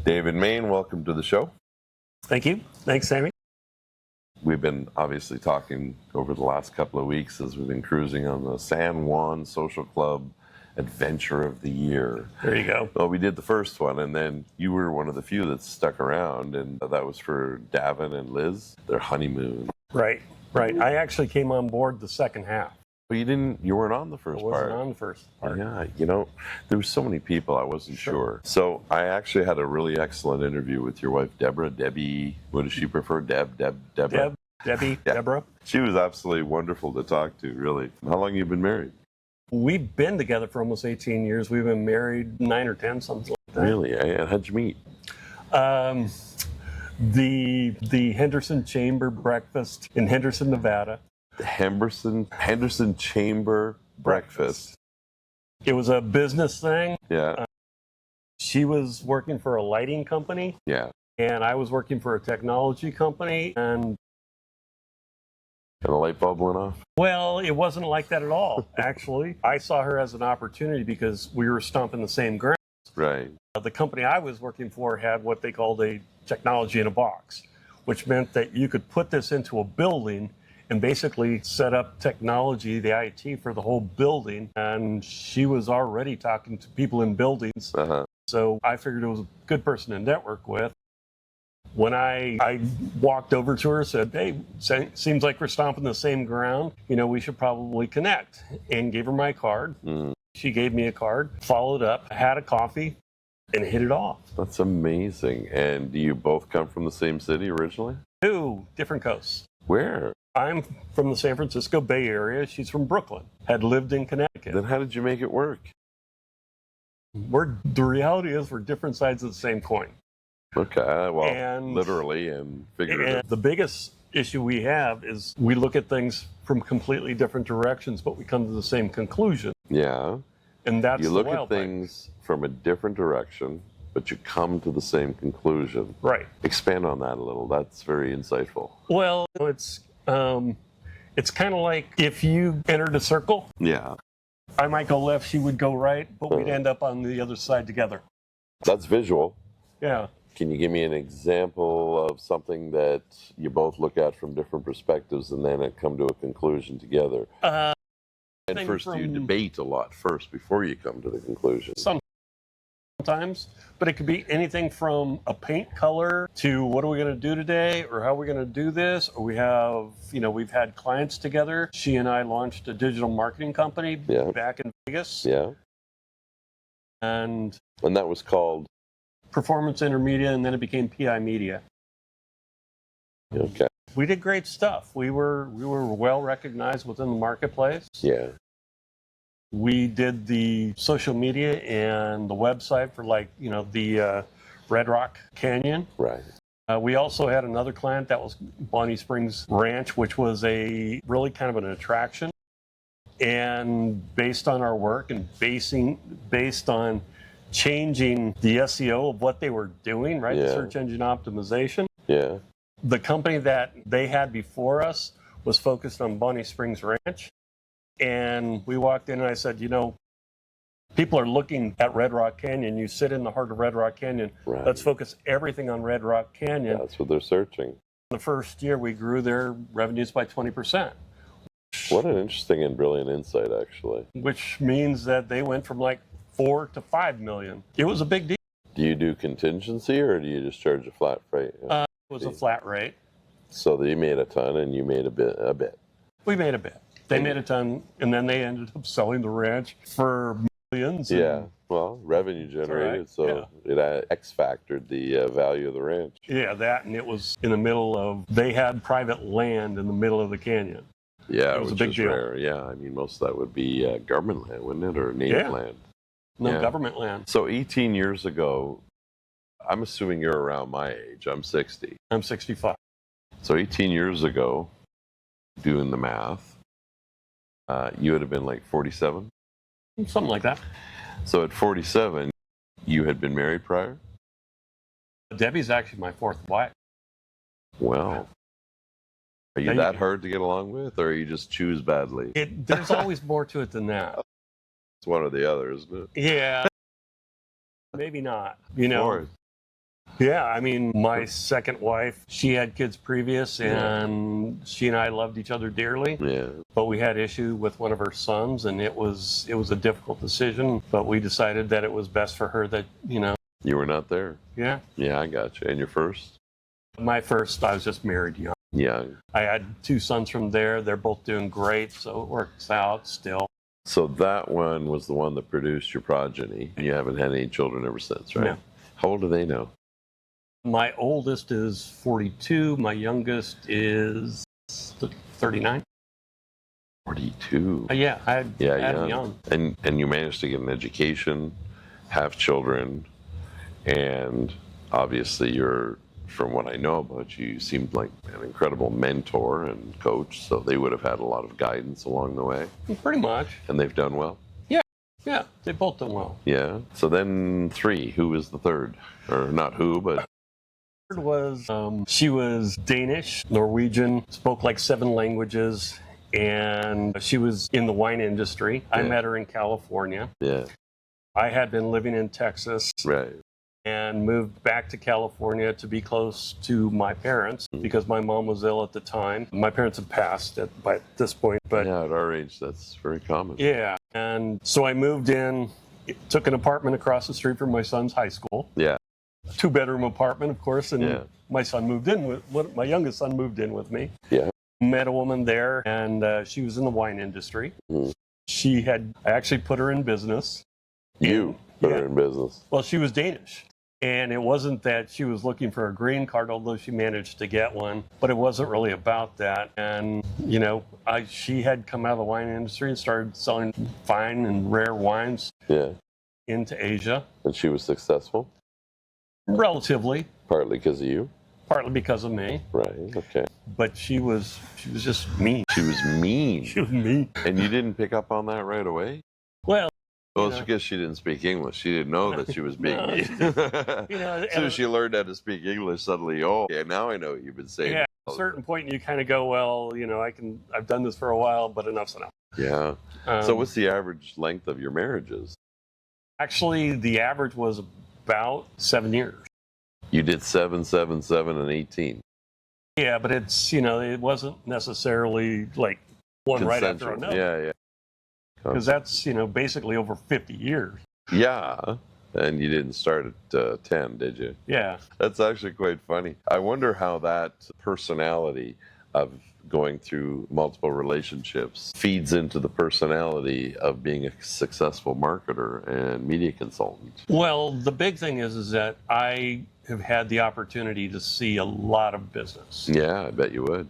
David Mayne, welcome to the show. Thank you. Thanks, Sammy. We've been obviously talking over the last couple of weeks as we've been cruising on the San Juan Social Club Adventure of the Year. There you go. Well, we did the first one, and then you were one of the few that stuck around, and that was for Davin and Liz, their honeymoon. Right. I actually came on board the second half. But you weren't on the first part. I wasn't on the first part. Yeah, there were so many people, I wasn't sure. So I actually had a really excellent interview with your wife, Deborah. Debbie, what does she prefer? Deborah? Debbie, yeah. Deborah. She was absolutely wonderful to talk to, really. How long have you been married? We've been together for almost 18 years. We've been married 9 or 10, something like that. Really? And how'd you meet? The Henderson Chamber breakfast in Henderson, Nevada. The Henderson Chamber breakfast. It was a business thing. Yeah. She was working for a lighting company. Yeah. And I was working for a technology company. And a light bulb went off? Well, it wasn't like that at all, actually. I saw her as an opportunity because we were stomping the same ground. Right. The company I was working for had what they called a technology in a box, which meant that you could put this into a building and basically set up technology, the IT, for the whole building. And she was already talking to people in buildings. Uh-huh. So I figured it was a good person to network with. When I walked over to her, said, hey, seems like we're stomping the same ground. We should probably connect. And gave her my card. Mm. She gave me a card, followed up, had a coffee, and hit it off. That's amazing. And do you both come from the same city originally? 2 different coasts. Where? I'm from the San Francisco Bay Area. She's from Brooklyn. Had lived in Connecticut. Then how did you make it work? The reality is we're different sides of the same coin. Okay, well, literally and figuratively. And the biggest issue we have is we look at things from completely different directions, but we come to the same conclusion. Yeah. And that's you look at things from a different direction, but you come to the same conclusion. Right. Expand on that a little. That's very insightful. Well, it's kind of like if you entered a circle. Yeah. I might go left, she would go right, but we'd end up on the other side together. That's visual. Yeah. Can you give me an example of something that you both look at from different perspectives and then come to a conclusion together? And first, you debate a lot first before you come to the conclusion. Sometimes, but it could be anything from a paint color to what are we going to do today, or how are we going to do this, or we've had clients together. She and I launched a digital marketing company back in Vegas. Yeah. And that was called? Performance Intermedia, and then it became PI Media. Okay. We did great stuff. We were well recognized within the marketplace. Yeah. We did the social media and the website for the Red Rock Canyon. Right. We also had another client that was Bonnie Springs Ranch, which was a really kind of an attraction. And based on our work and based on changing the SEO of what they were doing, right? Yeah. The search engine optimization. Yeah. The company that they had before us was focused on Bonnie Springs Ranch. And we walked in and I said, people are looking at Red Rock Canyon. You sit in the heart of Red Rock Canyon. Right. Let's focus everything on Red Rock Canyon. That's what they're searching. The first year we grew their revenues by 20%. What an interesting and brilliant insight, actually. Which means that they went from like 4 to 5 million. It was a big deal. Do you do contingency or do you just charge a flat rate? It was a flat rate. So they made a ton and you made a bit. We made a bit. They made a ton, and then they ended up selling the ranch for millions. Yeah, well, revenue generated, right. So it X-factored the value of the ranch. Yeah, that, and it was in the middle of, they had private land in the middle of the canyon. Yeah, it was a big deal. Rare. Yeah, I mean, most of that would be government land, wouldn't it, or native land? No, government land. So 18 years ago, I'm assuming you're around my age. I'm 60. I'm 65. So 18 years ago, doing the math, you would have been like 47? Something like that. So at 47, you had been married prior? Debbie's actually my 4th wife. Well, are you that hard to get along with, or you just choose badly? There's always more to it than that. It's one or the other, isn't it? Yeah. Maybe not. Yeah, I mean, my second wife, she had kids previous, and she and I loved each other dearly. Yeah. But we had issue with one of her sons, and it was a difficult decision. But we decided that it was best for her that, You were not there. yeah. Yeah, I got you. And your first? My first, I was just married young. Young. I had 2 sons from there. They're both doing great, so it works out still. So that one was the one that produced your progeny. You haven't had any children ever since, right? No. How old are they now? My oldest is 42. My youngest is 39. 42. Yeah, I had Yeah, young. And you managed to get an education, have children, and obviously you're, from what I know about you, you seemed like an incredible mentor and coach, so they would have had a lot of guidance along the way. Pretty much. And they've done well. Yeah, they both done well. Yeah. So then 3, who was the third? Or not who, but... Third was, she was Danish, Norwegian, spoke like 7 languages, and she was in the wine industry. I met her in California. Yeah. I had been living in Texas. Right. And moved back to California to be close to my parents because my mom was ill at the time. My parents had passed by this point, but yeah, at our age, that's very common. Yeah, and so I moved in, took an apartment across the street from my son's high school. Yeah. A 2-bedroom apartment, of course, and my son moved in with my youngest son moved in with me. Yeah. Met a woman there, and she was in the wine industry. Mm. I actually put her in business. You put her in business. Well, she was Danish. And it wasn't that she was looking for a green card, although she managed to get one, but it wasn't really about that. And, she had come out of the wine industry and started selling fine and rare wines into Asia. And she was successful? Relatively. Partly because of you? Partly because of me. Right, okay. But she was just mean. She was mean? She was mean. And you didn't pick up on that right away? Well, it's because she didn't speak English. She didn't know that she was being mean. As soon as she learned how to speak English, suddenly, now I know what you've been saying. Yeah, at a certain point, you kind of go, well, I've done this for a while, but enough's enough. Yeah. So what's the average length of your marriages? Actually, the average was about 7 years. You did 7, 7, 7, and 18. Yeah, but it's, it wasn't necessarily like one right after another. Yeah. Because that's, basically over 50 years. Yeah. And you didn't start at 10, did you? Yeah. That's actually quite funny. I wonder how that personality of going through multiple relationships feeds into the personality of being a successful marketer and media consultant. Well, the big thing is that I have had the opportunity to see a lot of business. Yeah, I bet you would.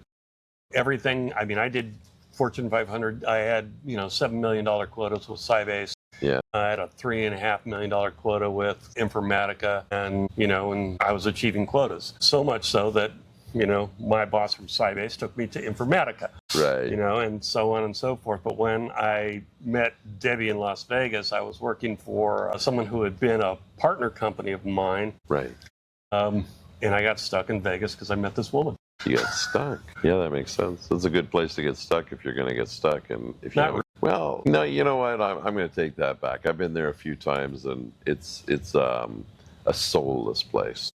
Everything, I did Fortune 500. I had, $7 million quotas with Sybase. Yeah. I had a $3.5 million quota with Informatica, and I was achieving quotas. So much so that, my boss from Sybase took me to Informatica. Right. And so on and so forth. But when I met Debbie in Las Vegas, I was working for someone who had been a partner company of mine. Right. And I got stuck in Vegas because I met this woman. You got stuck. Yeah, that makes sense. It's a good place to get stuck if you're going to get stuck. And if you well, no, you know what? I'm going to take that back. I've been there a few times, and it's a soulless place.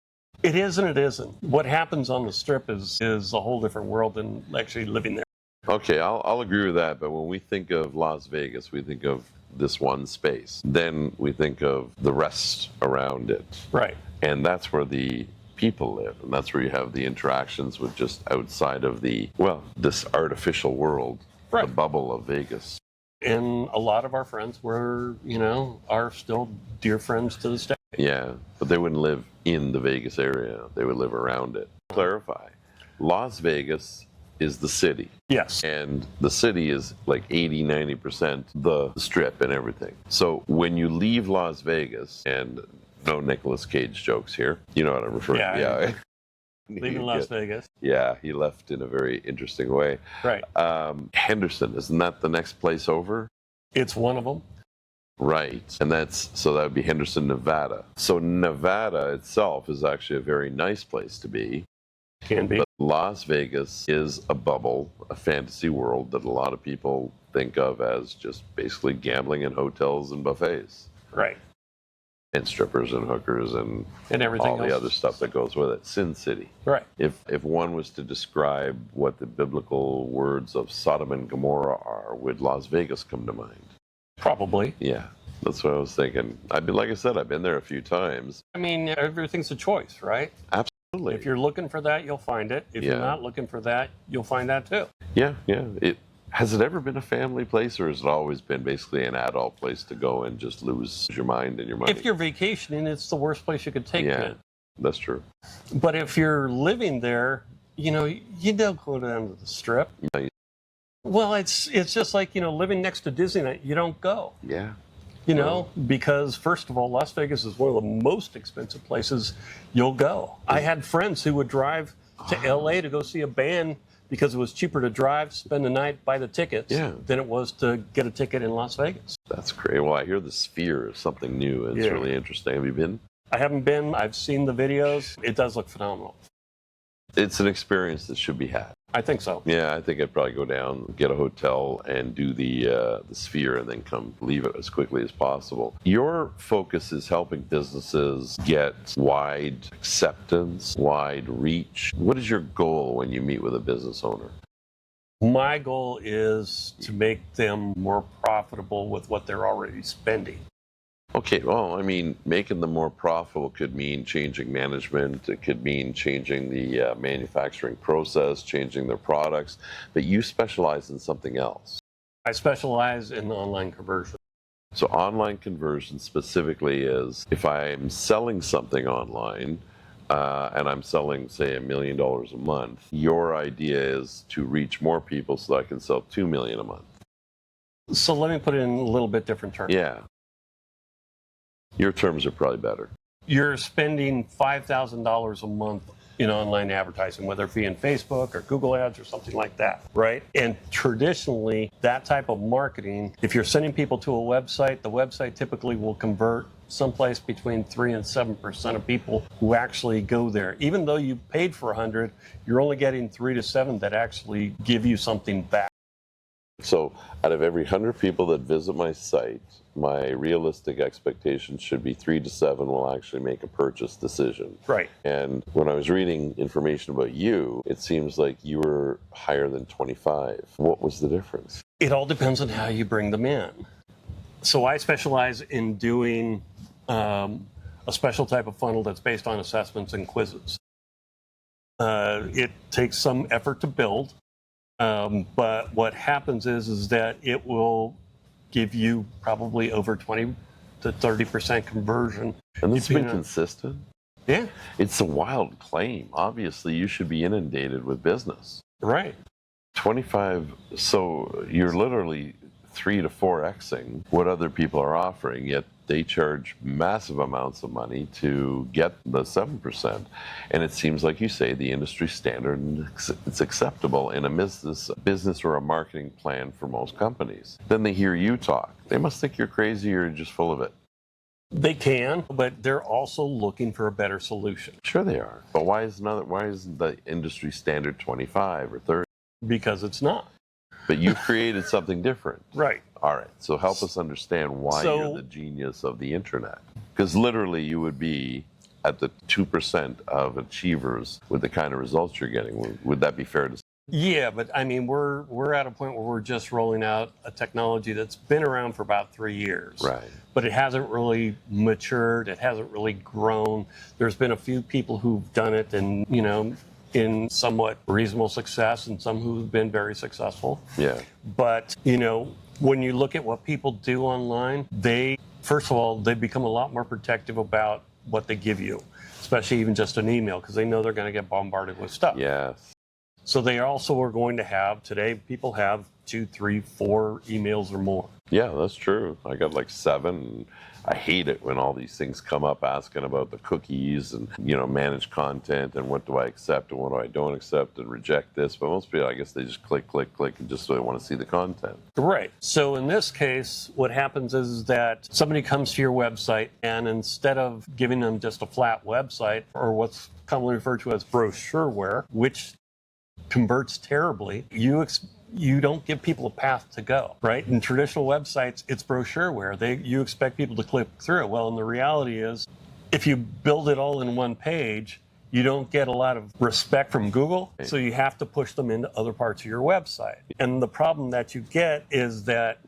It is and it isn't. What happens on the Strip is a whole different world than actually living there. Okay, I'll agree with that. But when we think of Las Vegas, we think of this one space. Then we think of the rest around it. Right. And that's where the people live, and that's where you have the interactions with just outside of this artificial world, the bubble of Vegas. And a lot of our friends are still dear friends to this day. Yeah, but they wouldn't live in the Vegas area. They would live around it. Clarify. Las Vegas is the city. Yes. And the city is like 80, 90% the Strip and everything. So when you leave Las Vegas, and no Nicolas Cage jokes here. You know what I'm referring to. Yeah. Leaving Las Vegas. Yeah, he left in a very interesting way. Right. Henderson, isn't that the next place over? It's one of them. Right. And that would be Henderson, Nevada. So Nevada itself is actually a very nice place to be. Can be. But Las Vegas is a bubble, a fantasy world that a lot of people think of as just basically gambling in hotels and buffets. Right. And strippers and hookers and everything all else. the other stuff that goes with it. Sin City. Right. If one was to describe what the biblical words of Sodom and Gomorrah are, would Las Vegas come to mind? Probably. Yeah, that's what I was thinking. Like I said, I've been there a few times. I mean, everything's a choice, right? Absolutely. If you're looking for that, you'll find it. If you're not looking for that, you'll find that too. Yeah. Has it ever been a family place, or has it always been basically an adult place to go and just lose your mind and your money? If you're vacationing, it's the worst place you could take it. That's true. But if you're living there, you don't go down to the Strip. No, Well, it's just like, living next to Disneyland, you don't go. Yeah. Because first of all, Las Vegas is one of the most expensive places you'll go. I had friends who would drive to LA to go see a band because it was cheaper to drive, spend the night, buy the tickets than it was to get a ticket in Las Vegas. That's great. Well, I hear the Sphere is something new. It's really interesting. Have you been? I haven't been. I've seen the videos. It does look phenomenal. It's an experience that should be had. I think so. Yeah, I think I'd probably go down, get a hotel, and do the Sphere, and then leave it as quickly as possible. Your focus is helping businesses get wide acceptance, wide reach. What is your goal when you meet with a business owner? My goal is to make them more profitable with what they're already spending. Okay, well, I mean, making them more profitable could mean changing management. It could mean changing the manufacturing process, changing their products. But you specialize in something else. I specialize in online conversion. So online conversion specifically is if I'm selling something online and I'm selling, say, $1 million a month, your idea is to reach more people so that I can sell $2 million a month. So let me put it in a little bit different terms. Yeah. Your terms are probably better. You're spending $5,000 a month in online advertising, whether it be in Facebook or Google Ads or something like that, right? And traditionally, that type of marketing, if you're sending people to a website, the website typically will convert someplace between 3 and 7% of people who actually go there. Even though you paid for 100, you're only getting 3 to 7 that actually give you something back. So out of every 100 people that visit my site, my realistic expectation should be 3 to 7 will actually make a purchase decision. Right. And when I was reading information about you, it seems like you were higher than 25. What was the difference? It all depends on how you bring them in. So I specialize in doing a special type of funnel that's based on assessments and quizzes. It takes some effort to build. But what happens is that it will give you probably over 20 to 30% conversion. And this has been consistent? Yeah. It's a wild claim. Obviously, you should be inundated with business. Right. 25, so you're literally 3 to 4xing what other people are offering, yet they charge massive amounts of money to get the 7%. And it seems like you say the industry standard, and it's acceptable in a business or a marketing plan for most companies. Then they hear you talk. They must think you're crazy or you're just full of it. They can, but they're also looking for a better solution. Sure they are. But why isn't the industry standard 25 or 30? Because it's not. But you created something different. Right. All right. So help us understand why you're the genius of the internet. Because literally you would be at the 2% of achievers with the kind of results you're getting. Would that be fair to say? Yeah, but I mean, we're at a point where we're just rolling out a technology that's been around for about 3 years. Right. But it hasn't really matured. It hasn't really grown. There's been a few people who've done it and, in somewhat reasonable success and some who've been very successful. Yeah. But, when you look at what people do online, first of all, they become a lot more protective about what they give you, especially even just an email, because they know they're going to get bombarded with stuff. Yes. So they also are going to have, today, people have 2, 3, 4 emails or more. Yeah, that's true. I got like 7. I hate it when all these things come up asking about the cookies and, manage content and what do I accept and what do I don't accept and reject this. But most people, I guess they just click and just so they want to see the content. Right. So in this case, what happens is that somebody comes to your website and instead of giving them just a flat website or what's commonly referred to as brochureware, which converts terribly, you you don't give people a path to go, right? In traditional websites, it's brochureware. You expect people to click through. Well, and the reality is, if you build it all in one page, you don't get a lot of respect from Google, so you have to push them into other parts of your website. And the problem that you get is that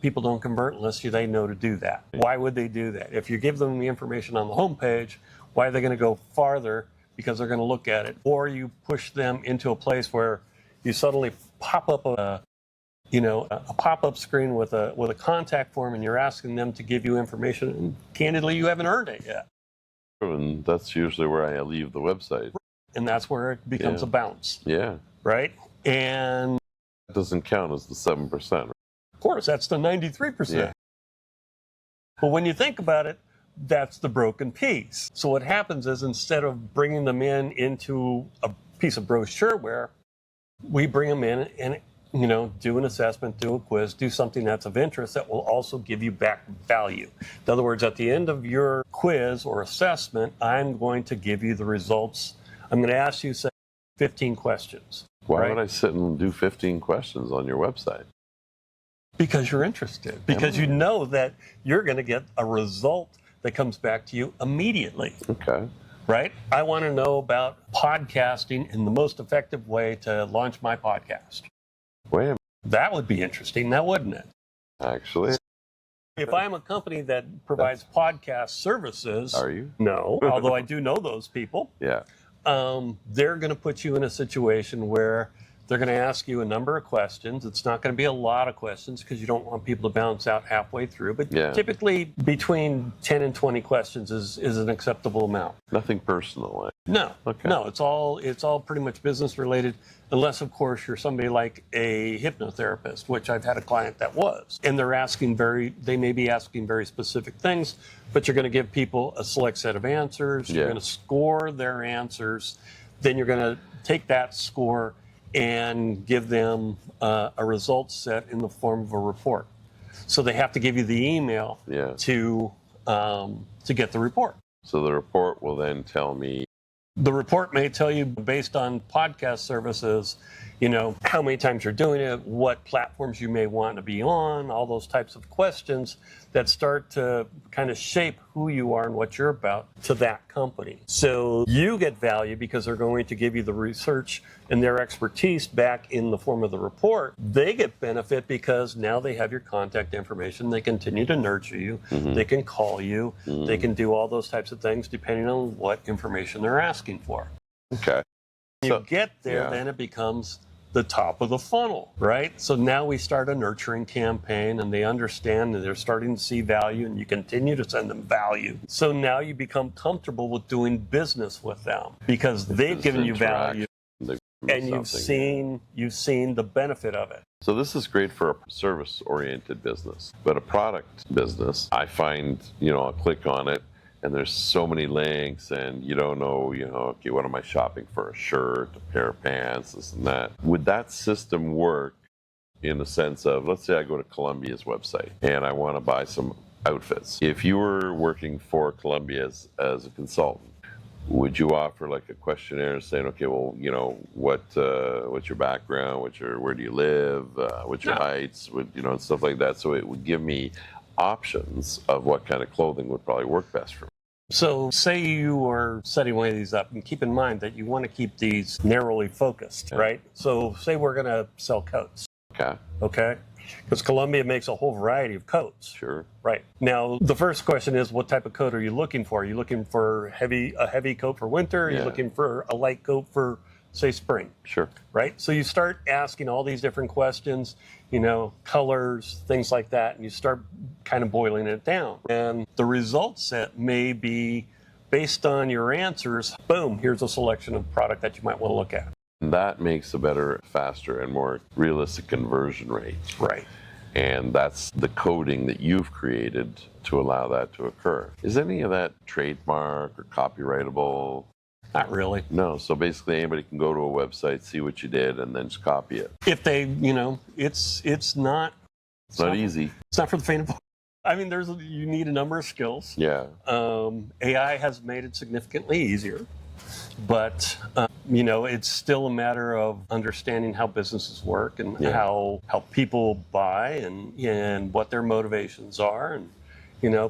people don't convert unless they know to do that. Why would they do that? If you give them the information on the homepage, why are they going to go farther? Because they're going to look at it. Or you push them into a place where you suddenly pop up a pop-up screen with a contact form, and you're asking them to give you information, and candidly, you haven't earned it yet. And that's usually where I leave the website. And that's where it becomes a bounce. Yeah. Right? And that doesn't count as the 7%. Right? Of course, that's the 93%. Yeah. But when you think about it, that's the broken piece. So what happens is, instead of bringing them into a piece of brochureware, we bring them in and do an assessment, do a quiz, do something that's of interest that will also give you back value. In other words, at the end of your quiz or assessment, I'm going to give you the results. I'm going to ask you, say, 15 questions. Why would I sit and do 15 questions on your website? Because you're interested. Because you know that you're going to get a result that comes back to you immediately. Okay. Right? I want to know about podcasting and the most effective way to launch my podcast. Wait a minute. That would be interesting, now wouldn't it? Actually. If I'm a company that provides podcast services. Are you? No, although I do know those people. Yeah. They're going to put you in a situation where they're going to ask you a number of questions. It's not going to be a lot of questions because you don't want people to bounce out halfway through. But typically between 10 and 20 questions is an acceptable amount. Nothing personal. No. Okay. No, it's all pretty much business related, unless of course you're somebody like a hypnotherapist, which I've had a client that was. And they may be asking very specific things, but you're going to give people a select set of answers. You're going to score their answers. Then you're going to take that score and give them a result set in the form of a report. So they have to give you the email to get the report. So the report will then tell me. The report may tell you, based on podcast services, how many times you're doing it, what platforms you may want to be on, all those types of questions that start to kind of shape who you are and what you're about to that company. So you get value because they're going to give you the research and their expertise back in the form of the report. They get benefit because now they have your contact information. They continue to nurture you. Mm-hmm. They can call you. Mm-hmm. They can do all those types of things depending on what information they're asking for. Okay. When you get there, then it becomes the top of the funnel, right? So now we start a nurturing campaign, and they understand that they're starting to see value, and you continue to send them value. So now you become comfortable with doing business with them because they've given you value, and you've seen the benefit of it. So this is great for a service-oriented business, but a product business, I find, I'll click on it, and there's so many links, and you don't know, okay, what am I shopping for? A shirt, a pair of pants, this and that. Would that system work in the sense of, let's say I go to Columbia's website and I want to buy some outfits. If you were working for Columbia as a consultant, would you offer like a questionnaire saying, okay, well, what's your background, where do you live, what's your heights, and stuff like that, so it would give me options of what kind of clothing would probably work best for me. So say you are setting one of these up, and keep in mind that you want to keep these narrowly focused, right? So say we're going to sell coats. Okay? Because Columbia makes a whole variety of coats. Sure. Right. Now, the first question is, what type of coat are you looking for? Are you looking for a heavy coat for winter? Are you looking for a light coat for, say, spring? Sure. Right? So you start asking all these different questions, colors, things like that, and you start kind of boiling it down. And the result set may be based on your answers. Boom, here's a selection of product that you might want to look at. That makes a better, faster, and more realistic conversion rate. Right. And that's the coding that you've created to allow that to occur. Is any of that trademark or copyrightable? Not really. No. So basically anybody can go to a website, see what you did, and then just copy it. If they, it's not... It's not easy. It's not for the faint of heart. I mean, you need a number of skills. Yeah. AI has made it significantly easier. But it's still a matter of understanding how businesses work and how people buy and what their motivations are, and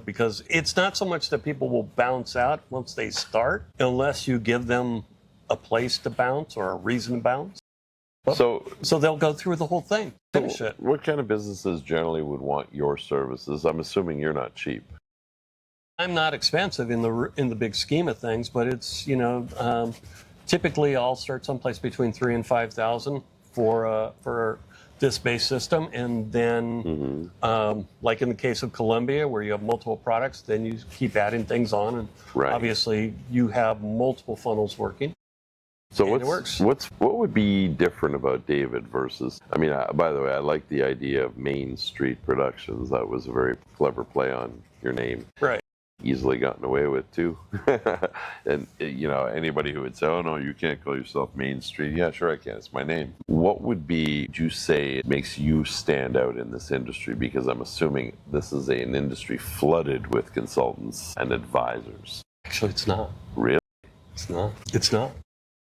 because it's not so much that people will bounce out once they start, unless you give them a place to bounce or a reason to bounce. So they'll go through the whole thing, finish it. What kind of businesses generally would want your services? I'm assuming you're not cheap. I'm not expensive in the big scheme of things, but it's typically I'll start someplace between $3,000 and $5,000 for this base system, and then like in the case of Columbia, where you have multiple products, then you keep adding things on, and obviously you have multiple funnels working. So what would be different about David versus? I mean, by the way, I like the idea of Main Street Productions. That was a very clever play on your name. Right. Easily gotten away with too. And anybody who would say, "Oh no, you can't call yourself Main Street." Yeah, sure I can. It's my name. What would you say makes you stand out in this industry? Because I'm assuming this is an industry flooded with consultants and advisors. Actually, it's not. Really? It's not. It's not.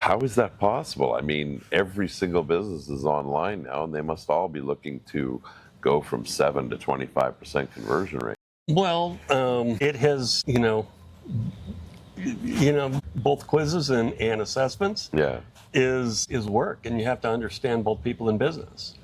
How is that possible? I mean, every single business is online now, and they must all be looking to go from 7 to 25% conversion rate. Well, it has, both quizzes and assessments is work, and you have to understand both people in business,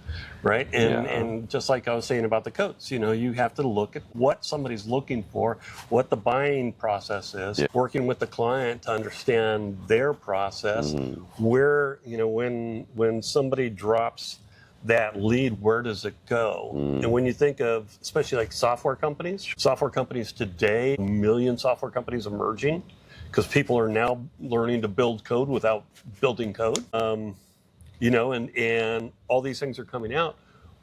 right? And just like I was saying about the coats, you have to look at what somebody's looking for, what the buying process is, working with the client to understand their process, where, when somebody drops that lead, where does it go? And when you think of, especially like software companies today, a million software companies emerging, because people are now learning to build code without building code, and all these things are coming out.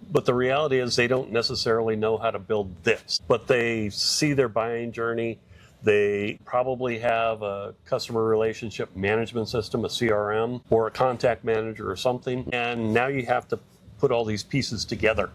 But the reality is they don't necessarily know how to build this, but they see their buying journey. They probably have a customer relationship management system, a CRM, or a contact manager or something. And now you have to put all these pieces together.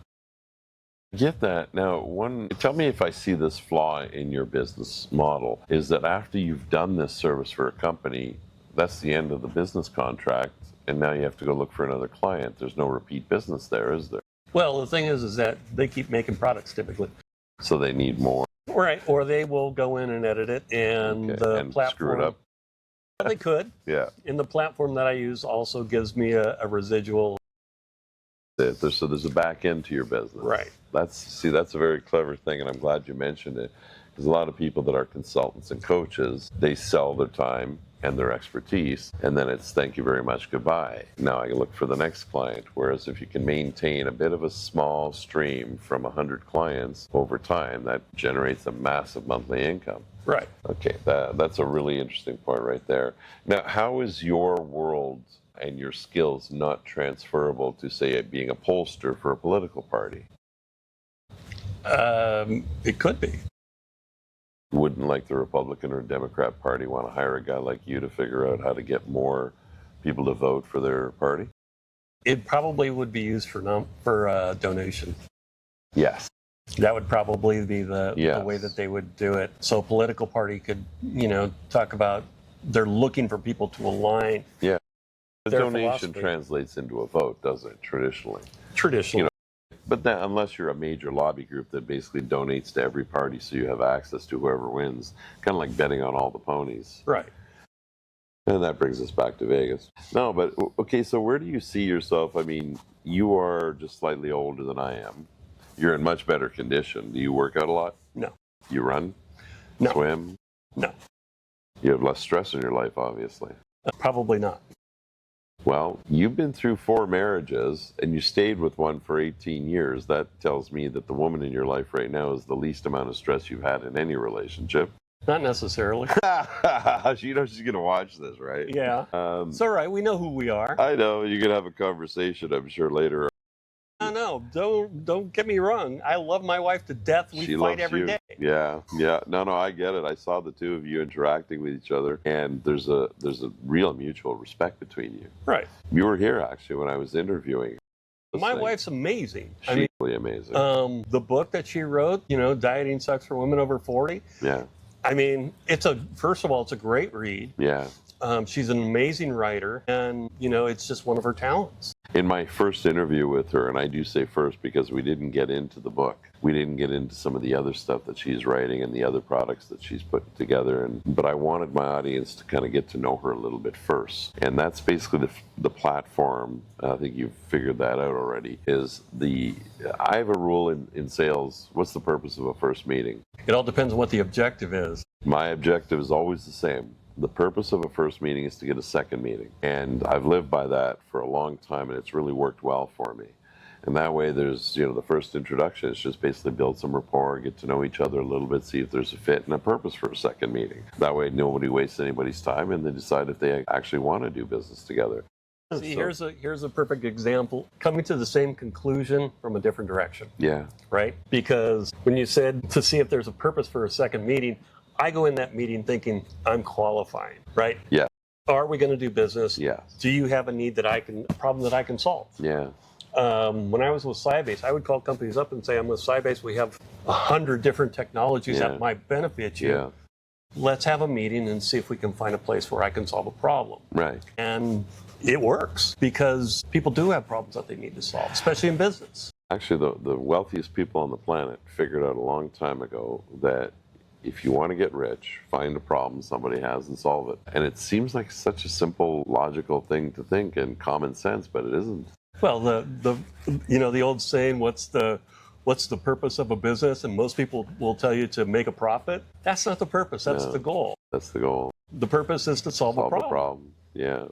Get that. Now, tell me if I see this flaw in your business model, is that after you've done this service for a company, that's the end of the business contract, and now you have to go look for another client. There's no repeat business there, is there? Well, the thing is that they keep making products typically. So they need more. Right, or they will go in and edit it, and the platform screw it up. They could. Yeah. And the platform that I use also gives me a residual. So there's a back end to your business. Right. That's a very clever thing, and I'm glad you mentioned it, because a lot of people that are consultants and coaches, they sell their time and their expertise, and then it's thank you very much, goodbye. Now I look for the next client. Whereas if you can maintain a bit of a small stream from 100 clients over time, that generates a massive monthly income. Right. Okay, that's a really interesting point right there. Now, how is your world and your skills not transferable to, say, being a pollster for a political party? It could be. Wouldn't like the Republican or Democrat Party want to hire a guy like you to figure out how to get more people to vote for their party? It probably would be used for donation. Yes. That would probably be the way that they would do it. So a political party could, talk about they're looking for people to align. Yeah. The donation philosophy translates into a vote, doesn't it, traditionally? Traditionally. But then, unless you're a major lobby group that basically donates to every party so you have access to whoever wins, kind of like betting on all the ponies. Right. And that brings us back to Vegas. No, but okay, so where do you see yourself? I mean, you are just slightly older than I am. You're in much better condition. Do you work out a lot? No. You run? No. Swim? No. You have less stress in your life, obviously. Probably not. Well, you've been through 4 marriages and you stayed with one for 18 years. That tells me that the woman in your life right now is the least amount of stress you've had in any relationship. Not necessarily. She's going to watch this, right? Yeah. It's all right. We know who we are. I know. You can have a conversation, I'm sure, later. No, don't get me wrong. I love my wife to death. We fight every day. Yeah. No, I get it. I saw the two of you interacting with each other, and there's a real mutual respect between you. Right. You were here actually when I was interviewing. My wife's amazing. She's really amazing. The book that she wrote, Dieting Sucks for Women Over 40. Yeah. I mean, first of all, it's a great read. Yeah. She's an amazing writer, and it's just one of her talents. In my first interview with her, and I do say first because we didn't get into the book, we didn't get into some of the other stuff that she's writing and the other products that she's putting together, but I wanted my audience to kind of get to know her a little bit first. And that's basically the platform. I think you've figured that out already. I have a rule in sales. What's the purpose of a first meeting? It all depends on what the objective is. My objective is always the same. The purpose of a first meeting is to get a second meeting. And I've lived by that for a long time, and it's really worked well for me. And that way there's, the first introduction is just basically build some rapport, get to know each other a little bit, see if there's a fit and a purpose for a second meeting. That way nobody wastes anybody's time, and they decide if they actually want to do business together. See, here's a perfect example. Coming to the same conclusion from a different direction. Yeah. Right? Because when you said to see if there's a purpose for a second meeting, I go in that meeting thinking I'm qualifying, right? Yeah. Are we going to do business? Yes. Do you have a problem that I can solve? Yeah. When I was with Sybase, I would call companies up and say, I'm with Sybase. We have 100 different technologies that might benefit you. Yeah. Let's have a meeting and see if we can find a place where I can solve a problem. Right. And it works because people do have problems that they need to solve, especially in business. Actually, the wealthiest people on the planet figured out a long time ago that if you want to get rich, find a problem somebody has and solve it. And it seems like such a simple, logical thing to think and common sense, but it isn't. Well, the old saying, what's the purpose of a business? And most people will tell you to make a profit. That's not the purpose. That's the goal. That's the goal. The purpose is to solve a problem. The problem. Yeah.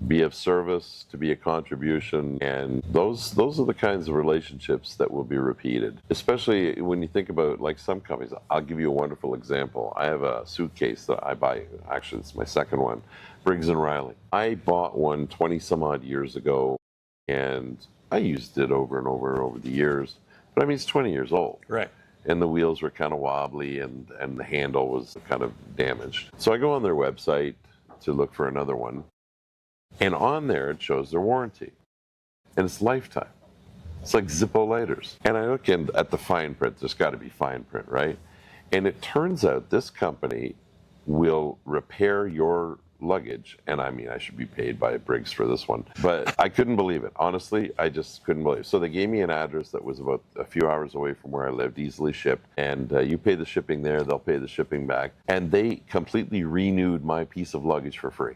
Be of service, to be a contribution, and those are the kinds of relationships that will be repeated. Especially when you think about like some companies. I'll give you a wonderful example. I have a suitcase that I buy. Actually, it's my second one, Briggs & Riley. I bought one 20 some odd years ago, and I used it over and over and over the years. But I mean, it's 20 years old. Right. And the wheels were kind of wobbly, and the handle was kind of damaged. So I go on their website to look for another one. And on there, it shows their warranty. And it's lifetime. It's like Zippo lighters. And I look at the fine print. There's got to be fine print, right? And it turns out this company will repair your luggage. And I mean, I should be paid by Briggs for this one. But I couldn't believe it. Honestly, I just couldn't believe it. So they gave me an address that was about a few hours away from where I lived, easily shipped. And you pay the shipping there, they'll pay the shipping back. And they completely renewed my piece of luggage for free.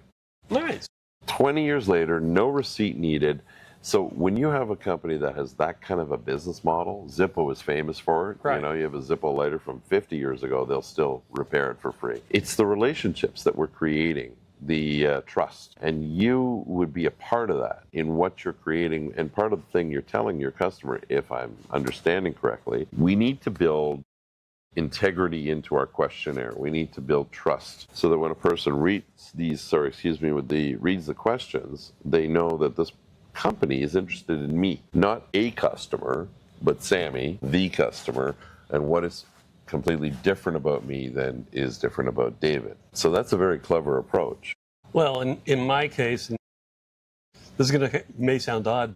Nice. 20 years later, no receipt needed. So when you have a company that has that kind of a business model, Zippo is famous for it. Right. You have a Zippo lighter from 50 years ago, they'll still repair it for free. It's the relationships that we're creating, the trust. And you would be a part of that in what you're creating. And part of the thing you're telling your customer, if I'm understanding correctly, we need to build integrity into our questionnaire. We need to build trust so that when a person reads the questions, they know that this company is interested in me, not a customer, but Sammy, the customer, and what is completely different about me than is different about David. So that's a very clever approach. Well, in my case, this may sound odd.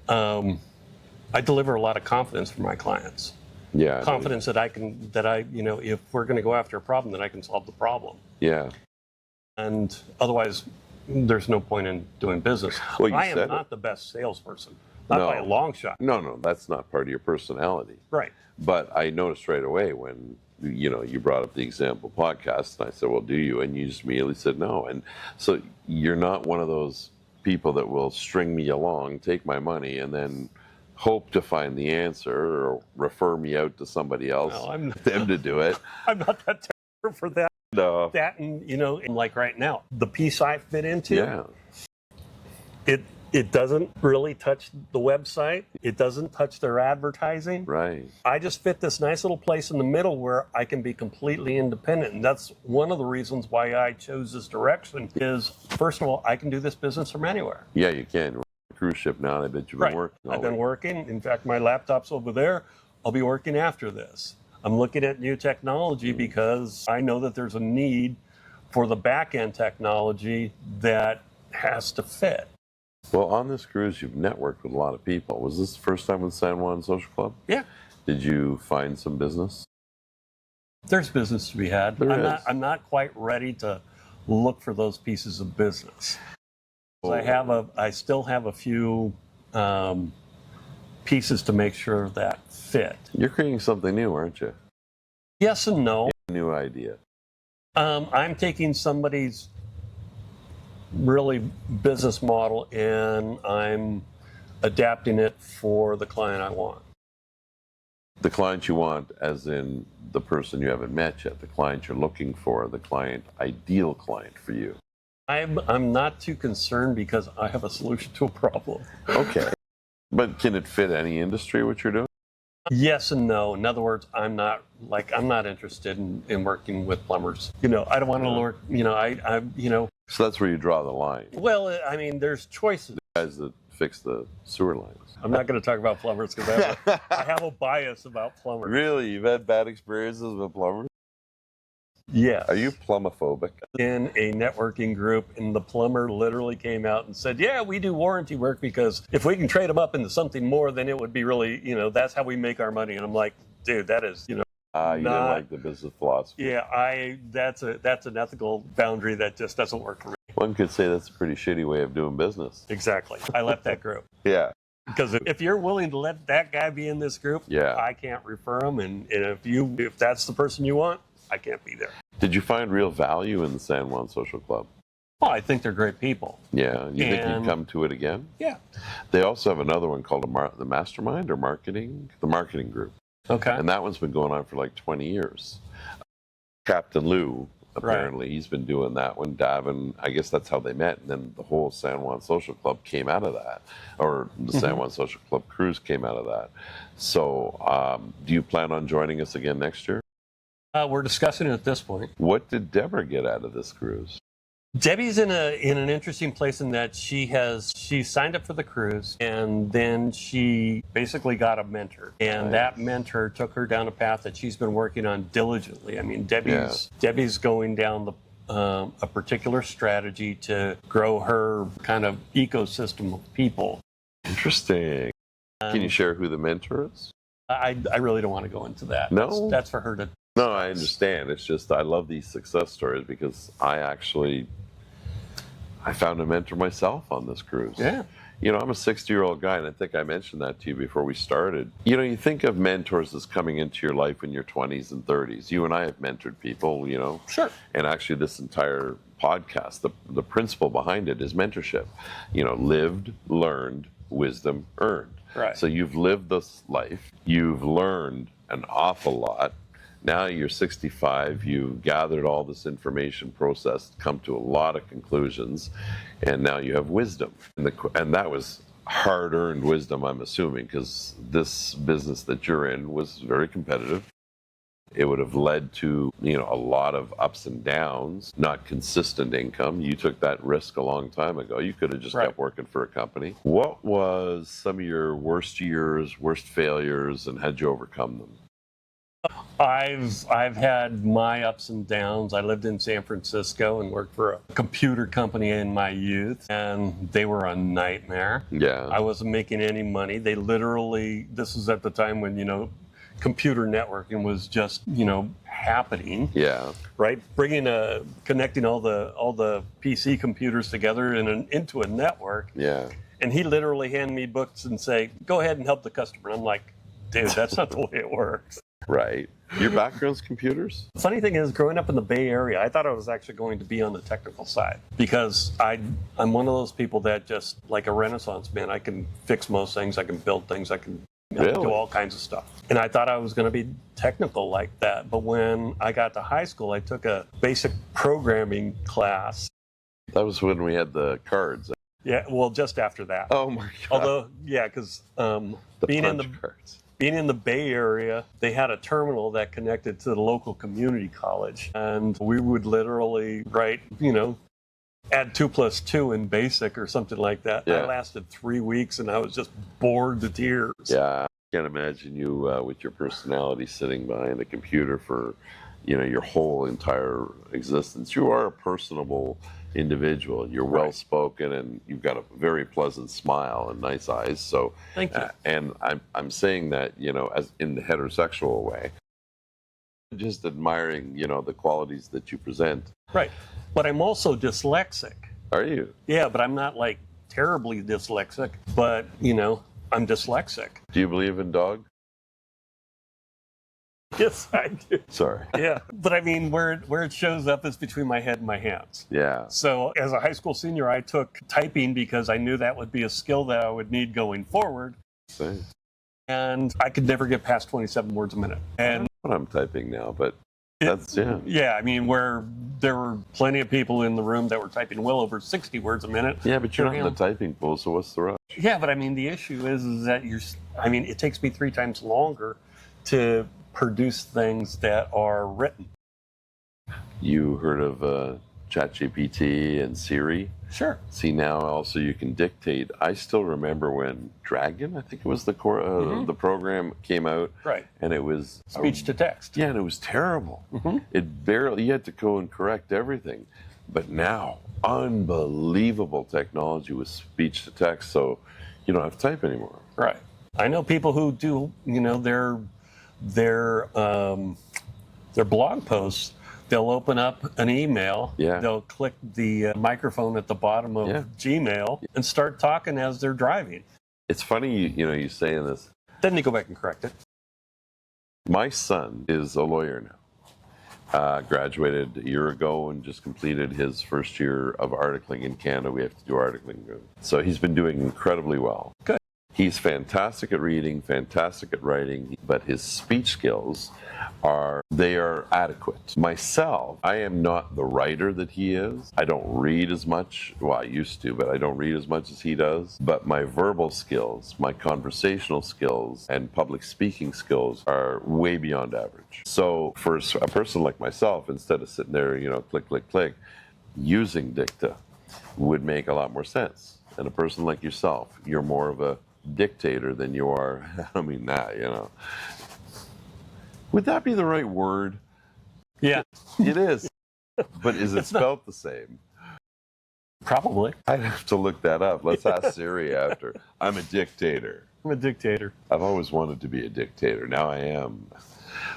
I deliver a lot of confidence for my clients. Yeah. Confidence that if we're going to go after a problem, that I can solve the problem. Yeah. And otherwise, there's no point in doing business. Well, I am not the best salesperson, not by a long shot. No, that's not part of your personality. Right. But I noticed right away when you brought up the example podcast, and I said, well, do you? And you just immediately said no. And so you're not one of those people that will string me along, take my money, and then hope to find the answer or refer me out to somebody else, them to do it. I'm not that terrible for that. No. That and like right now, the piece I fit into, it doesn't really touch the website. It doesn't touch their advertising. Right. I just fit this nice little place in the middle where I can be completely independent. And that's one of the reasons why I chose this direction is, first of all, I can do this business from anywhere. Yeah, you can. Cruise ship now. I bet you've been working. I've been working. In fact, my laptop's over there. I'll be working after this. I'm looking at new technology because I know that there's a need for the back-end technology that has to fit. Well, on this cruise, you've networked with a lot of people. Was this the first time with San Juan Social Club? Yeah. Did you find some business? There's business to be had. I'm not quite ready to look for those pieces of business. I still have a few pieces to make sure that fit. You're creating something new, aren't you? Yes and no. New idea. I'm taking somebody's really business model and I'm adapting it for the client I want. The client you want, as in the person you haven't met yet, the client you're looking for, the client, ideal client for you. I'm not too concerned because I have a solution to a problem. Okay. But can it fit any industry, what you're doing? Yes and no. In other words, I'm not interested in working with plumbers. I don't want to work, So that's where you draw the line. Well, I mean, there's choices. The guys that fix the sewer lines. I'm not going to talk about plumbers because I have a bias about plumbers. Really? You've had bad experiences with plumbers? Yes. Are you plumophobic? In a networking group, and the plumber literally came out and said, yeah, we do warranty work because if we can trade them up into something more, then it would be really, that's how we make our money. And I'm like, dude, that is, you didn't like the business philosophy. Yeah, that's an ethical boundary that just doesn't work for me. One could say that's a pretty shitty way of doing business. Exactly. I left that group. Yeah. Because if you're willing to let that guy be in this group, yeah, I can't refer him. And if that's the person you want, I can't be there. Did you find real value in the San Juan Social Club? Well, I think they're great people. Yeah. You think you'd come to it again? Yeah. They also have another one called the Mastermind or Marketing? The Marketing Group. Okay. And that one's been going on for like 20 years. Captain Lou, apparently, he's been doing that one. Davin, I guess that's how they met. And then the whole San Juan Social Club came out of that. Or the San Juan Social Club cruise came out of that. So do you plan on joining us again next year? We're discussing it at this point. What did Deborah get out of this cruise? Debbie's in an interesting place in that she signed up for the cruise and then she basically got a mentor, and that mentor took her down a path that she's been working on diligently. I mean, Debbie's going down a particular strategy to grow her kind of ecosystem of people. Interesting. Can you share who the mentor is? I really don't want to go into that. No, that's for her to. No, I understand. It's just I love these success stories because I found a mentor myself on this cruise. Yeah. I'm a 60-year-old guy, and I think I mentioned that to you before we started. You think of mentors as coming into your life in your 20s and 30s. You and I have mentored people, Sure. And actually this entire podcast, the principle behind it is mentorship. Lived, learned, wisdom, earned. Right. So you've lived this life. You've learned an awful lot. Now you're 65, you've gathered all this information, processed, come to a lot of conclusions, and now you have wisdom. And that was hard-earned wisdom, I'm assuming, because this business that you're in was very competitive. It would have led to, a lot of ups and downs, not consistent income. You took that risk a long time ago. You could have just kept working for a company. What was some of your worst years, worst failures, and how'd you overcome them? I've had my ups and downs. I lived in San Francisco and worked for a computer company in my youth, and they were a nightmare. Yeah. I wasn't making any money. This was at the time when, computer networking was just, happening. Yeah. Right? Connecting all the PC computers together into a network. Yeah. And he literally handed me books and say, go ahead and help the customer. And I'm like, dude, that's not the way it works. Right. Your background's computers? The funny thing is, growing up in the Bay Area, I thought I was actually going to be on the technical side because I'm one of those people that just, like a Renaissance man, I can fix most things, I can build things, I can do all kinds of stuff. And I thought I was going to be technical like that. But when I got to high school, I took a basic programming class. That was when we had the cards. Yeah, well, just after that. Oh, my God. Although, yeah, because being in the Bay Area, they had a terminal that connected to the local community college. And we would literally write, add 2 + 2 in BASIC or something like that. Yeah. That lasted 3 weeks and I was just bored to tears. Yeah. I can't imagine you with your personality sitting behind a computer for, your whole entire existence. You are a personable individual. You're well-spoken and you've got a very pleasant smile and nice eyes. So, thank you. And I'm saying that, as in the heterosexual way. Just admiring, the qualities that you present. Right. But I'm also dyslexic. Are you? Yeah, but I'm not like terribly dyslexic, but I'm dyslexic. Do you believe in dogs? Yes, I do. Sorry. Yeah. But I mean, where it shows up is between my head and my hands. Yeah. So as a high school senior, I took typing because I knew that would be a skill that I would need going forward. Same. And I could never get past 27 words a minute. And What I'm typing now, but that's, yeah. Yeah, I mean, where there were plenty of people in the room that were typing well over 60 words a minute. Yeah, but you're not in the typing pool, so what's the rush? Yeah, but I mean, the issue is that it takes me 3 times longer to produce things that are written. You heard of ChatGPT and Siri? Sure. See, now also you can dictate. I still remember when Dragon, I think it was the the program came out. Right. And it was Speech to text. Yeah, and it was terrible. Mm-hmm. You had to go and correct everything. But now, unbelievable technology with speech to text, so you don't have to type anymore. Right. I know people who do, their blog posts. They'll open up an email. Yeah. They'll click the microphone at the bottom of Gmail and start talking as they're driving. It's funny, you saying this. Then they go back and correct it. My son is a lawyer now. Graduated a year ago and just completed his first year of articling in Canada. We have to do articling. So he's been doing incredibly well. Good. He's fantastic at reading, fantastic at writing, but his speech skills are adequate. Myself, I am not the writer that he is. I don't read as much. Well, I used to, but I don't read as much as he does. But my verbal skills, my conversational skills, and public speaking skills are way beyond average. So for a person like myself, instead of sitting there, click, click, click, using dicta would make a lot more sense. And a person like yourself, you're more of a dictator than you are, Would that be the right word? Yeah. It is. But is it spelled the same? Probably. I'd have to look that up. Let's ask Siri after. I'm a dictator. I'm a dictator. I've always wanted to be a dictator. Now I am.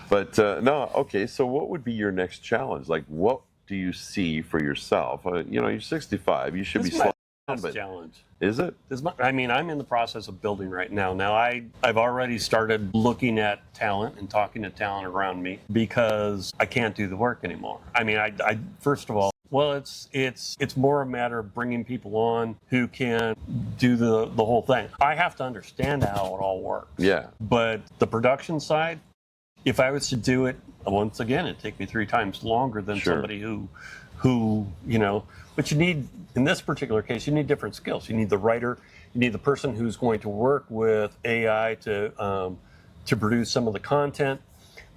But no, okay, so what would be your next challenge? Like, what do you see for yourself? You're 65. You should be slowing down. But Challenge. Is it? I'm in the process of building right now. Now, I've already started looking at talent and talking to talent around me because I can't do the work anymore. I mean, I first of all, well, it's more a matter of bringing people on who can do the whole thing. I have to understand how it all works. Yeah. But the production side, if I was to do it, once again, it'd take me 3 times longer than somebody who but you need, in this particular case, you need different skills. You need the writer, you need the person who's going to work with AI to produce some of the content,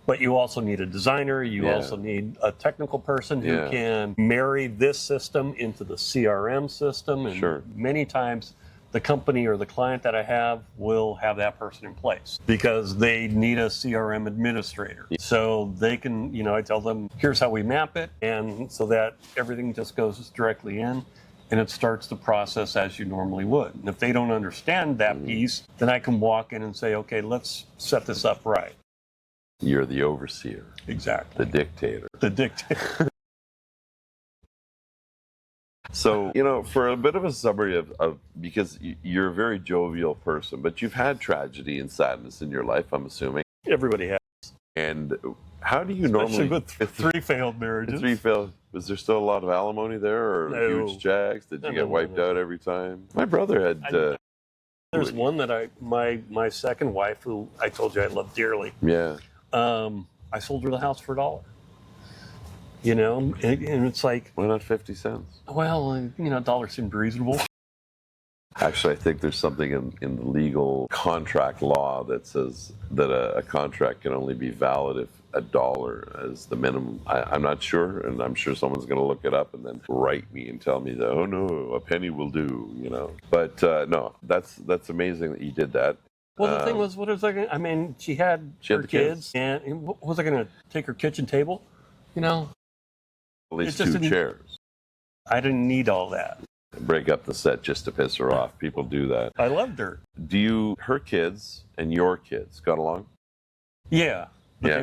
but you also need a designer, you also need a technical person who can marry this system into the CRM system, and many times the company or the client that I have will have that person in place because they need a CRM administrator. So they can, I tell them, here's how we map it. And so that everything just goes directly in and it starts the process as you normally would. And if they don't understand that piece, then I can walk in and say, okay, let's set this up right. You're the overseer. Exactly. The dictator. The dictator. So, for a bit of a summary of because you're a very jovial person, but you've had tragedy and sadness in your life, I'm assuming. Everybody has. And how do you Especially normally... with 3 failed marriages. 3 failed... Was there still a lot of alimony there or No. huge jags? Did you get wiped out every time? My brother had... There's one that my second wife, who I told you I love dearly. Yeah. I sold her the house for $1. And it's like, Why not 50 cents? well, $1 seemed reasonable. Actually, I think there's something in the legal contract law that says that a contract can only be valid if $1 is the minimum. I'm not sure, and I'm sure someone's going to look it up and then write me and tell me that, oh no, a penny will do, But no, that's amazing that you did that. Well, the thing was, what was I going to, I mean, she had her kids, and what was I going to take her kitchen table? At least 2 chairs. I didn't need all that. Break up the set just to piss her off. People do that. I loved her. Her kids and your kids got along? Yeah. but Yeah.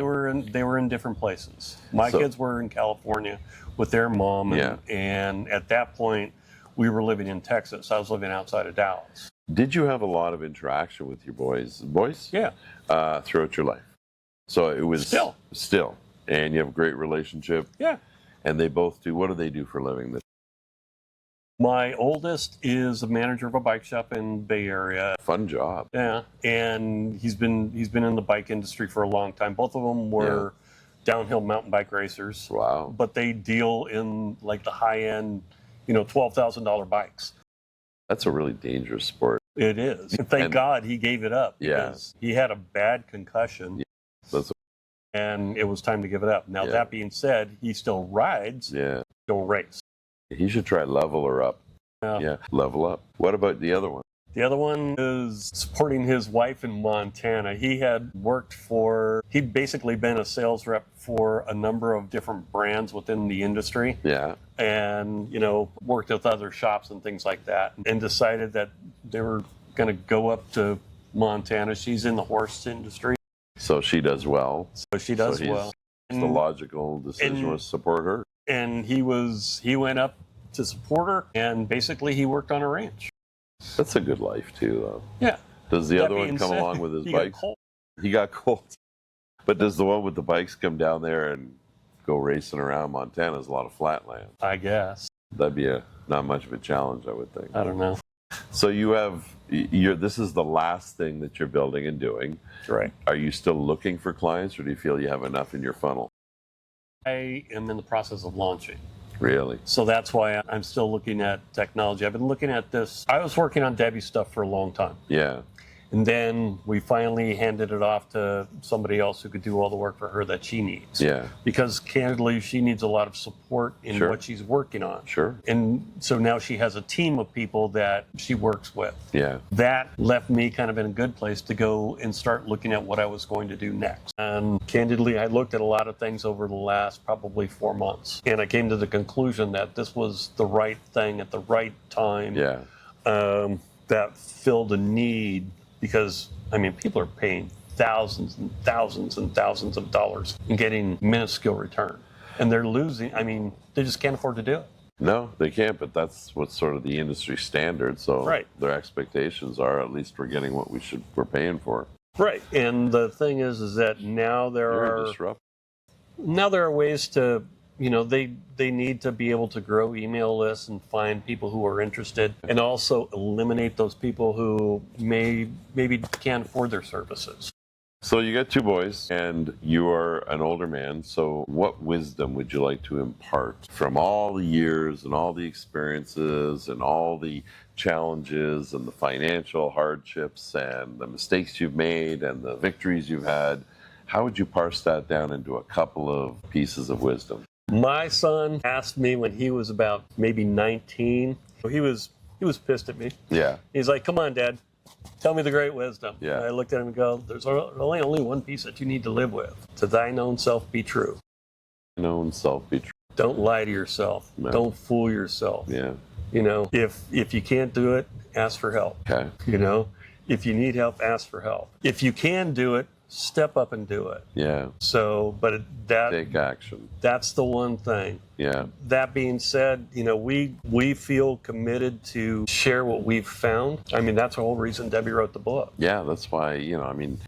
they were in different places. My kids were in California with their mom, and at that point, we were living in Texas. I was living outside of Dallas. Did you have a lot of interaction with your boys? Yeah. Throughout your life? So it was Still. And you have a great relationship? Yeah. And they both do, what do they do for a living? My oldest is a manager of a bike shop in the Bay Area. Fun job. Yeah, and he's been in the bike industry for a long time. Both of them were downhill mountain bike racers. Wow. But they deal in like the high end, $12,000 bikes. That's a really dangerous sport. It is. And thank God he gave it up because he had a bad concussion. Yeah. And it was time to give it up. Now that being said, he still rides. Yeah. Don't race. He should try Leveler Up. Yeah, Level Up. What about the other one? The other one is supporting his wife in Montana. He'd basically been a sales rep for a number of different brands within the industry. Yeah. And, worked with other shops and things like that, and decided that they were going to go up to Montana. She's in the horse industry. So she does well. Well. The logical decision was support her. And he went up to support her, and basically he worked on a ranch. That's a good life too, though. Yeah. Does the other one come along with his bikes? He got cold. But does the one with the bikes come down there and go racing around? Montana's a lot of flat land. I guess. That'd be not much of a challenge, I would think. I don't know. So this is the last thing that you're building and doing. That's right. Are you still looking for clients, or do you feel you have enough in your funnel? I am in the process of launching. Really? So that's why I'm still looking at technology. I've been looking at this. I was working on Debbie's stuff for a long time. Yeah. And then we finally handed it off to somebody else who could do all the work for her that she needs. Yeah. Because candidly, she needs a lot of support in what she's working on. Sure. And so now she has a team of people that she works with. Yeah. That left me kind of in a good place to go and start looking at what I was going to do next. And candidly, I looked at a lot of things over the last probably 4 months. And I came to the conclusion that this was the right thing at the right time. Yeah. That filled a need. Because, people are paying thousands and thousands and thousands of dollars and getting minuscule return. And they're losing. They just can't afford to do it. No, they can't, but that's what's sort of the industry standard. So their expectations are at least we're getting what we're paying for. Right. And the thing is that now there are ways to, they need to be able to grow email lists and find people who are interested, and also eliminate those people who maybe can't afford their services. So you got 2 boys, and you are an older man. So what wisdom would you like to impart from all the years and all the experiences and all the challenges and the financial hardships and the mistakes you've made and the victories you've had? How would you parse that down into a couple of pieces of wisdom? My son asked me when he was about maybe 19. He was pissed at me. Yeah. He's like, "Come on, Dad, tell me the great wisdom." Yeah. And I looked at him and go, "There's only one piece that you need to live with. To thine own self be true. Thine own self be true. Don't lie to yourself. No. Don't fool yourself. Yeah. If you can't do it, ask for help. Okay. If you need help, ask for help. If you can do it, step up and do it." Yeah. So, take action. That's the one thing. Yeah. That being said, we feel committed to share what we've found. That's the whole reason Debbie wrote the book. Yeah, that's why,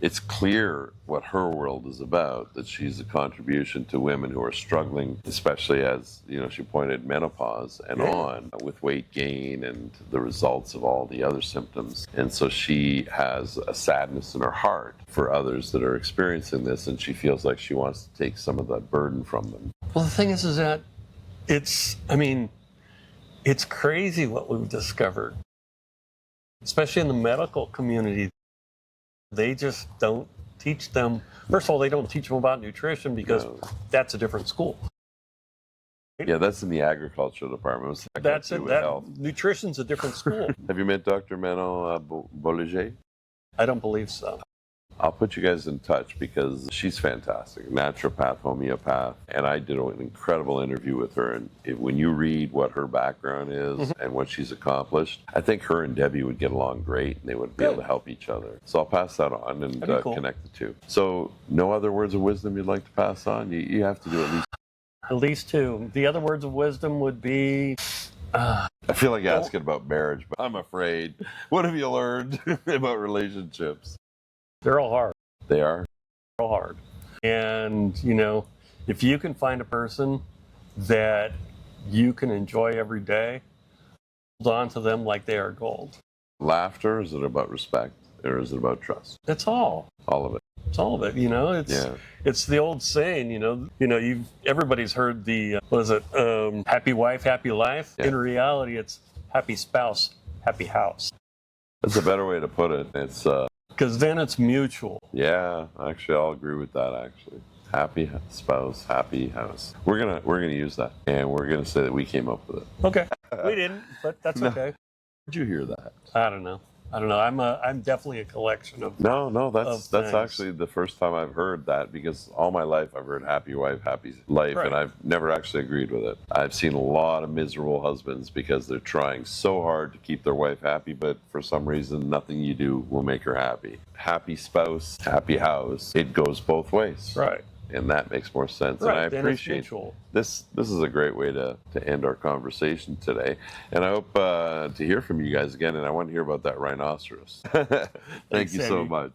it's clear what her world is about, that she's a contribution to women who are struggling, especially as, she pointed menopause and on with weight gain and the results of all the other symptoms. And so she has a sadness in her heart for others that are experiencing this, and she feels like she wants to take some of that burden from them. Well, the thing is that it's crazy what we've discovered, especially in the medical community. They just don't teach them. First of all, they don't teach them about nutrition because that's a different school. Yeah, that's in the agriculture department. That's it. Nutrition's a different school. Have you met Dr. Manon Bolliger? I don't believe so. I'll put you guys in touch because she's fantastic, naturopath, homeopath, and I did an incredible interview with her. And when you read what her background is and what she's accomplished, I think her and Debbie would get along great, and they would be able to help each other. So I'll pass that on and connect the two. So no other words of wisdom you'd like to pass on? You have to do at least two. The other words of wisdom would be... I feel like asking about marriage, but I'm afraid. What have you learned about relationships? They're all hard. They are? They're all hard. And, if you can find a person that you can enjoy every day, hold on to them like they are gold. Laughter, is it about respect or is it about trust? That's all. All of it. It's all of it, It's the old saying, everybody's heard the happy wife, happy life. Yeah. In reality, it's happy spouse, happy house. That's a better way to put it. It's because then it's mutual. Yeah, actually, I'll agree with that. Actually, happy spouse, happy house. We're gonna use that, and we're gonna say that we came up with it. Okay, we didn't, but that's okay. Did you hear that? I don't know. I'm definitely a collection of. No. That's actually the first time I've heard that, because all my life I've heard happy wife, happy life, right. And I've never actually agreed with it. I've seen a lot of miserable husbands because they're trying so hard to keep their wife happy, but for some reason nothing you do will make her happy. Happy spouse, happy house. It goes both ways. Right. And that makes more sense. Right, and I appreciate this. This is a great way to end our conversation today. And I hope to hear from you guys again. And I want to hear about that rhinoceros. Thank you so much.